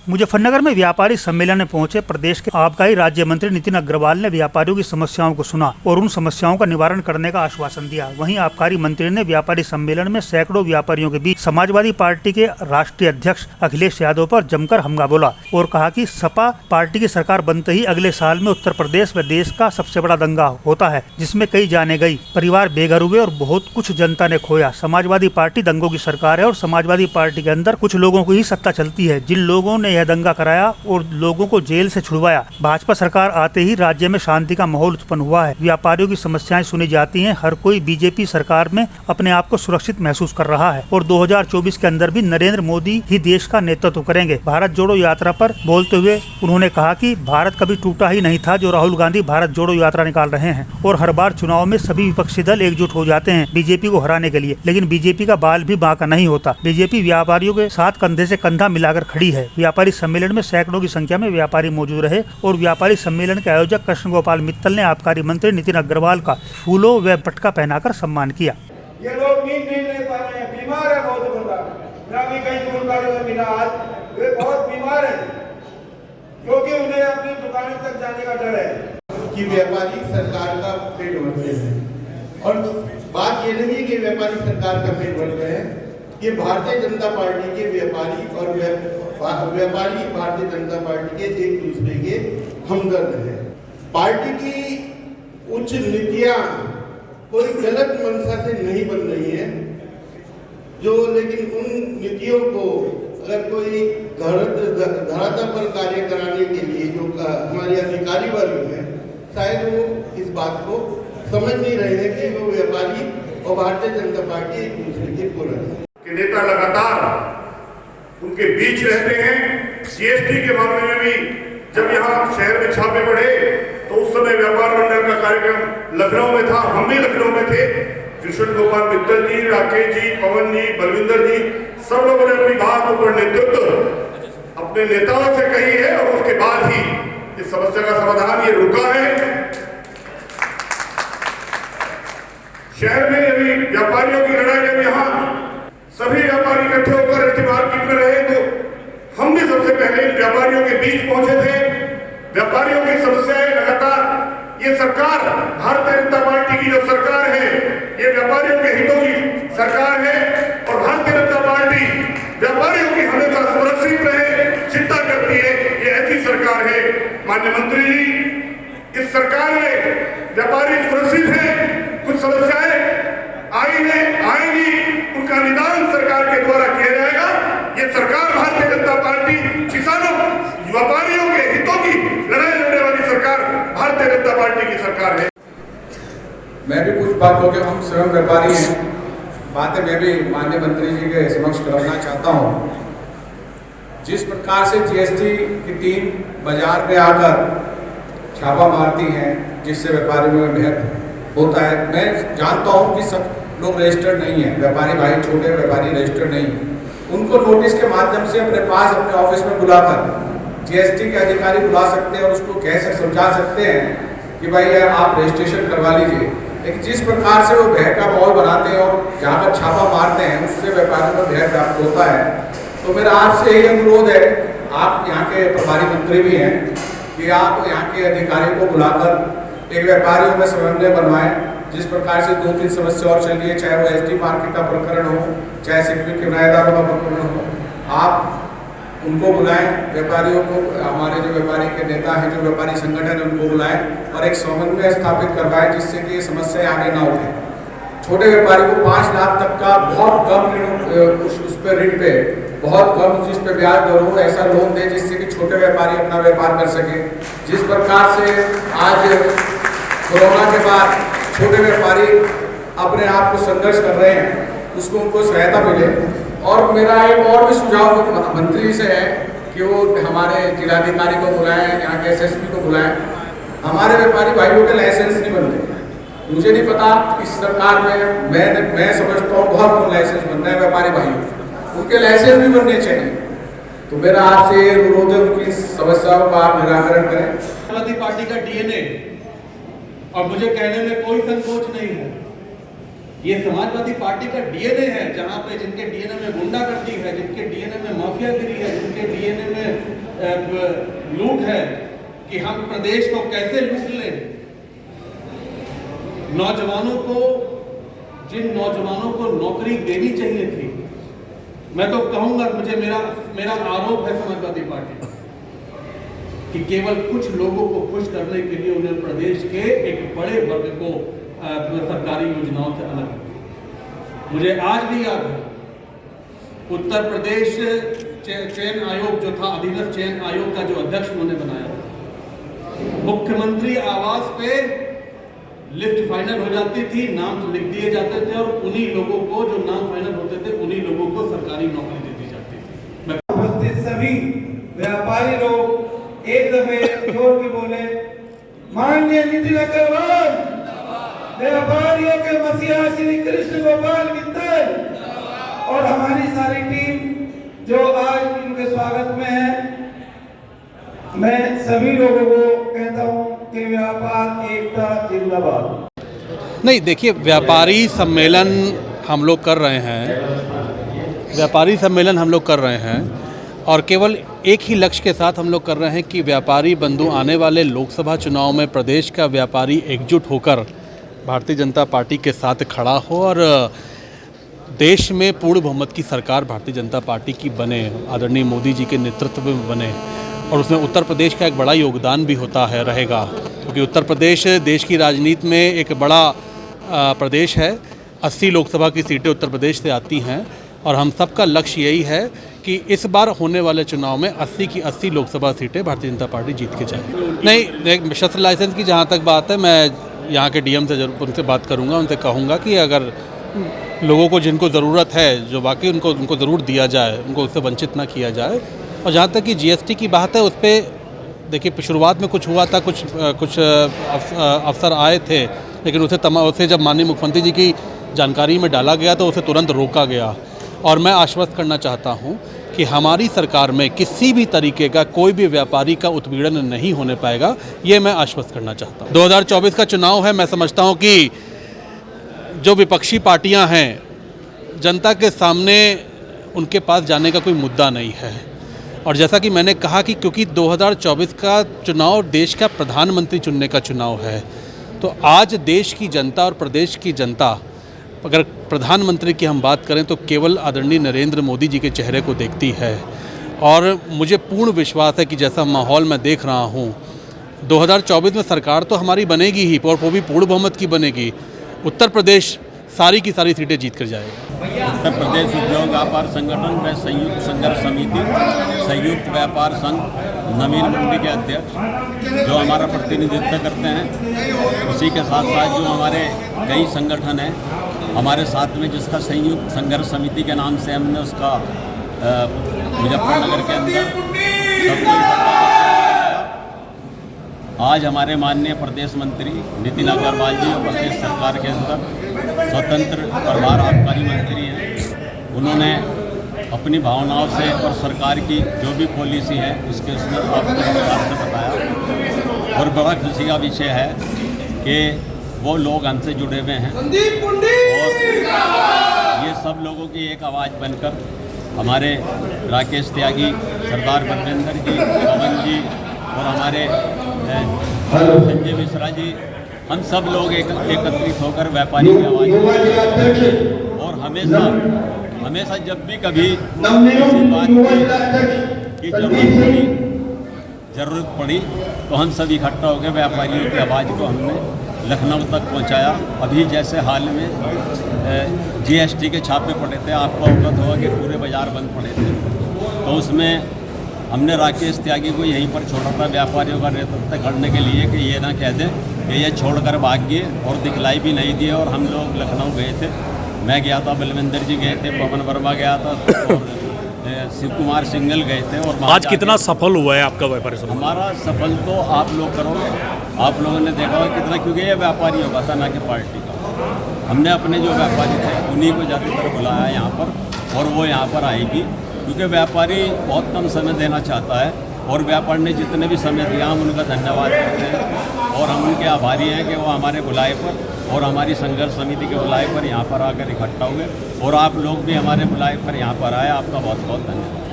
मुजफ्फरनगर में व्यापारी सम्मेलन में पहुंचे प्रदेश के आबकारी राज्य मंत्री नितिन अग्रवाल ने व्यापारियों की समस्याओं को सुना और उन समस्याओं का निवारण करने का आश्वासन दिया। वहीं आबकारी मंत्री ने व्यापारी सम्मेलन में सैकड़ों व्यापारियों के बीच समाजवादी पार्टी के राष्ट्रीय अध्यक्ष अखिलेश यादव पर जमकर हमला बोला और कहा कि सपा पार्टी की सरकार बनते ही अगले साल में उत्तर प्रदेश व देश का सबसे बड़ा दंगा होता है, जिसमें कई जाने गई, परिवार बेघर हुए और बहुत कुछ जनता ने खोया। समाजवादी पार्टी दंगों की सरकार है और समाजवादी पार्टी के अंदर कुछ लोगों की ही सत्ता चलती है। जिन लोगों ने यह दंगा कराया और लोगों को जेल से छुड़वाया, भाजपा सरकार आते ही राज्य में शांति का माहौल उत्पन्न हुआ है। व्यापारियों की समस्याएं सुनी जाती हैं। हर कोई बीजेपी सरकार में अपने आप को सुरक्षित महसूस कर रहा है और 2024 के अंदर भी नरेंद्र मोदी ही देश का नेतृत्व करेंगे। भारत जोड़ो यात्रा पर बोलते हुए उन्होंने कहा कि भारत कभी टूटा ही नहीं था जो राहुल गांधी भारत जोड़ो यात्रा निकाल रहे हैं और हर बार चुनाव में सभी विपक्षी दल एकजुट हो जाते हैं बीजेपी को हराने के लिए, लेकिन बीजेपी का बाल भी बांका नहीं होता। बीजेपी व्यापारियों के साथ कंधे से कंधा मिलाकर खड़ी है। व्यापारी सम्मेलन में सैकड़ों की संख्या में व्यापारी मौजूद रहे और व्यापारी सम्मेलन के आयोजक कृष्ण गोपाल मित्तल ने आबकारी मंत्री नितिन अग्रवाल का फूलों व पटका पहनाकर सम्मान किया। ये लोग नींद नहीं ले पा रहे हैं, बीमार है बहुत बंदा। मैं भी कई दुकानों में मिला आज, वे बहुत बीमार है क्योंकि उन्हें अपनी दुकानों तक जाने का डर है कि व्यापारी सरकार का पेट भर रहे हैं। और बात ये नहीं कि व्यापारी सरकार का पेट भर रहे हैं, ये भारतीय जनता पार्टी के व्यापारी और व्यापारी भारतीय जनता पार्टी के एक दूसरे के हमदर्द हैं। पार्टी की उच्च नीतियां कोई गलत मंशा से नहीं बन रही है, लेकिन उन नीतियों को अगर कोई धरातल पर कार्य कराने के लिए जो हमारे अधिकारी वर्ग हैं, शायद वो इस बात को समझ नहीं रहे हैं कि वो व्यापारी और भारतीय जनता पार्टी एक दूसरे के पूरक है। कि नेता लगातार उनके बीच रहते हैं। जीएसटी के मामले में भी जब यहाँ शहर में छापे पड़े तो उस समय व्यापार मंडल का कार्यक्रम लखनऊ में था, हम भी लखनऊ में थे। कृष्ण गोपाल मित्तल जी, राकेश जी, पवन जी, बलविंदर जी, सब लोगों ने अपनी बात ऊपर नेतृत्व अपने नेताओं से कही है और उसके बाद ही इस समस्या का समाधान ये रुका है। शहर में यदि व्यापारियों की लड़ाई जब यहाँ सभी व्यापारी इकट्ठे होकर एसटी मार्केट में रहे तो हम भी सबसे पहले इन व्यापारियों के बीच पहुंचे थे। व्यापारियों की समस्याएं लगातार, ये सरकार भारतीय जनता पार्टी की जो सरकार है, ये व्यापारियों के हितों की सरकार है और भारतीय जनता पार्टी व्यापारियों की हमेशा सुरक्षित रहे चिंता करती है। ये ऐसी सरकार है। माननीय मंत्री जी, इस सरकार में व्यापारी सुरक्षित है। कुछ समस्याएं आई है, आएंगी, उनका निदान सरकार के द्वारा किया जाएगा। ये सरकार भारतीय जनता पार्टी किसानों व्यापारियों के हितों की लड़ाई लड़ने वाली सरकार भारतीय जनता पार्टी की सरकार है। मैं भी कुछ बातों के, हम स्वयं व्यापारी हैं, बातें मैं भी माननीय मंत्री जी के समक्ष करना चाहता हूँ। जिस प्रकार से जीएसटी की टीम बाजार में आकर छापा मारती है जिससे व्यापारियों में भेद होता है, मैं जानता हूँ कि सब लोग रजिस्टर्ड नहीं है, व्यापारी भाई छोटे व्यापारी रजिस्टर्ड नहीं है। उनको नोटिस के माध्यम से अपने पास अपने ऑफिस में बुलाकर जीएसटी के अधिकारी बुला सकते हैं और उसको कैसे समझा सकते हैं कि भाई आप रजिस्ट्रेशन करवा लीजिए। लेकिन जिस प्रकार से वो भय का माहौल बनाते हैं और जहाँ पर छापा मारते हैं उससे व्यापारियों को भय प्राप्त होता है। तो मेरा आपसे यही अनुरोध है, आप यहाँ के प्रभारी मंत्री भी हैं, कि आप यहाँ के अधिकारियों को बुलाकर एक व्यापारियों में समन्वय बनवाएं। जिस प्रकार से 2-3 समस्या और चल रही है, चाहे वो एसटी मार्केट का प्रकरण हो, चाहे सिक्योरिटी किराएदारों का प्रकरण हो, आप उनको बुलाएं, व्यापारियों को, हमारे जो व्यापारी के नेता हैं, जो व्यापारी संगठन है, उनको बुलाएं और एक समन्वय स्थापित करवाएं जिससे कि ये समस्याएं आगे ना उठे। छोटे व्यापारी को 5 लाख तक का बहुत कम ऋण, उस पर ऋण पे बहुत कम जिस पे ब्याज दर हो, ऐसा लोन दे जिससे कि छोटे व्यापारी अपना व्यापार कर सके। जिस प्रकार से आज कोरोना के बाद छोटे व्यापारी अपने आप को संघर्ष कर रहे हैं, उसको उनको सहायता मिले। और मेरा एक और भी सुझाव मंत्री से है कि वो हमारे जिलाधिकारी को बुलाएं, यहाँ के एसएसपी को बुलाएं। हमारे व्यापारी भाइयों के लाइसेंस नहीं बन रहे, मुझे नहीं पता इस सरकार में, मैं समझता हूँ बहुत कम लाइसेंस बन रहे हैं व्यापारी भाइयों, उनके लाइसेंस भी बनने चाहिए। तो मेरा आपसे अनुरोध है उनकी समस्याओं का आप निराकरण करें। समाजवादी पार्टी का डीएनए, और मुझे कहने में कोई संकोच नहीं है, ये समाजवादी पार्टी का डीएनए है, जहां पे जिनके डीएनए में गुंडागर्दी है, जिनके डीएनए में माफियागिरी है, जिनके डीएनए में लूट है कि हम प्रदेश को कैसे लूट लें। नौजवानों को, जिन नौजवानों को नौकरी देनी चाहिए थी, मैं तो कहूंगा, मुझे मेरा आरोप है समाजवादी पार्टी कि केवल कुछ लोगों को खुश करने के लिए उन्हें प्रदेश के एक बड़े वर्ग को सरकारी योजनाओं से अलग किया। मुझे आज भी याद है उत्तर प्रदेश चयन आयोग जो था, अधीनस्थ चयन आयोग का जो अध्यक्ष उन्होंने बनाया था, मुख्यमंत्री आवास पे लिस्ट फाइनल हो जाती थी, नाम लिख दिए जाते थे और उन्हीं लोगों को, जो नाम फाइनल होते थे, उन्हीं लोगों को सरकारी नौकरी दे दी जाती थी। उपस्थित सभी व्यापारी लोग एक दफे जोर के बोले, माननीय नितिन अग्रवाल, व्यापारियों के मसीहा श्री कृष्ण गोपाल मित्तल और हमारी सारी टीम जो आज इनके स्वागत में है, मैं सभी लोगों को कहता हूं कि व्यापार एकता जिंदाबाद। नहीं, देखिए, व्यापारी सम्मेलन हम लोग कर रहे हैं और केवल एक ही लक्ष्य के साथ हम लोग कर रहे हैं कि व्यापारी बंधु आने वाले लोकसभा चुनाव में प्रदेश का व्यापारी एकजुट होकर भारतीय जनता पार्टी के साथ खड़ा हो और देश में पूर्ण बहुमत की सरकार भारतीय जनता पार्टी की बने, आदरणीय मोदी जी के नेतृत्व में बने। और उसमें उत्तर प्रदेश का एक बड़ा योगदान भी होता है, रहेगा, क्योंकि उत्तर प्रदेश देश की राजनीति में एक बड़ा प्रदेश है। 80 लोकसभा की सीटें उत्तर प्रदेश से आती हैं और हम सबका लक्ष्य यही है कि इस बार होने वाले चुनाव में 80 की 80 लोकसभा सीटें भारतीय जनता पार्टी जीत के जाए। नहीं, शस्त्र लाइसेंस की जहाँ तक बात है, मैं यहाँ के डीएम से जरूर उनसे बात करूँगा, उनसे कहूँगा कि अगर लोगों को जिनको ज़रूरत है, जो वाकई उनको ज़रूर दिया जाए, उनको उससे वंचित ना किया जाए। और जहाँ तक कि जीएसटी की बात है, उस पर देखिए शुरुआत में कुछ हुआ था, कुछ अफसर आए थे, लेकिन उसे जब माननीय मुख्यमंत्री जी की जानकारी में डाला गया तो उसे तुरंत रोका गया। और मैं आश्वस्त करना चाहता हूँ कि हमारी सरकार में किसी भी तरीके का कोई भी व्यापारी का उत्पीड़न नहीं होने पाएगा, ये मैं आश्वस्त करना चाहता हूँ। 2024 का चुनाव है, मैं समझता हूँ कि जो विपक्षी पार्टियां हैं, जनता के सामने उनके पास जाने का कोई मुद्दा नहीं है। और जैसा कि मैंने कहा कि क्योंकि 2024 का चुनाव देश का प्रधानमंत्री चुनने का चुनाव है, तो आज देश की जनता और प्रदेश की जनता, अगर प्रधानमंत्री की हम बात करें तो केवल आदरणीय नरेंद्र मोदी जी के चेहरे को देखती है। और मुझे पूर्ण विश्वास है कि जैसा माहौल मैं देख रहा हूँ, 2024 में सरकार तो हमारी बनेगी ही, और वो भी पूर्ण बहुमत की बनेगी। उत्तर प्रदेश सारी की सारी सीटें जीत कर जाएगा। उत्तर प्रदेश उद्योग व्यापार संगठन में संयुक्त संघर्ष समिति, संयुक्त व्यापार संघ नवीन मंडी के अध्यक्ष जो हमारा प्रतिनिधित्व करते हैं, उसी के साथ साथ जो हमारे कई संगठन हैं हमारे साथ में, जिसका संयुक्त संघर्ष समिति के नाम से हमने उसका मुजफ्फरनगर के अंदर आज हमारे माननीय प्रदेश मंत्री नितिन अग्रवाल जी और प्रदेश सरकार के अंदर स्वतंत्र प्रभार आबकारी मंत्री हैं, उन्होंने अपनी भावनाओं से और सरकार की जो भी पॉलिसी है उसके उसमें आपको विस्तार से बताया। और बड़ा खुशी का विषय है कि वो लोग हमसे जुड़े हुए हैं और ये सब लोगों की एक आवाज़ बनकर हमारे राकेश त्यागी, सरदार बलविंदर जी, पवन जी और हमारे संजय मिश्रा जी, हम सब लोग एकत्रित होकर व्यापारी की आवाज़, और हमेशा जब भी कभी किसी बात की ज़रूरत पड़ी तो हम सब इकट्ठा होकर व्यापारियों की आवाज़ को हमने लखनऊ तक पहुंचाया। अभी जैसे हाल में जीएसटी के छापे पड़े थे, आपको अवगत होगा कि पूरे बाज़ार बंद पड़े थे, तो उसमें हमने राकेश त्यागी को यहीं पर छोड़ा था व्यापारियों का नेतृत्व करने के लिए कि ये ना कह दें कि ये छोड़कर भाग गए, और दिखलाई भी नहीं दिए। और हम लोग लखनऊ गए थे, मैं गया था, बलविंदर जी गए थे, पवन वर्मा गया था और शिव कुमार सिंगल गए थे। और आज कितना सफल हुआ है आपका व्यापारी? हमारा सफल तो आप लोग करोगे, आप लोगों ने देखा होगा कितना, क्योंकि ये व्यापारियों का था ना कि पार्टी का। हमने अपने जो व्यापारी थे उन्हीं को ज़्यादातर बुलाया यहाँ पर, और वो यहाँ पर आएगी, क्योंकि व्यापारी बहुत कम समय देना चाहता है, और व्यापार ने जितने भी समय दिया हम उनका धन्यवाद करते हैं और हम उनके आभारी हैं कि वो हमारे बुलाए पर और हमारी संघर्ष समिति के बुलाए पर यहाँ पर आकर इकट्ठा हुए, और आप लोग भी हमारे बुलाए पर यहाँ पर आए, आपका बहुत बहुत धन्यवाद।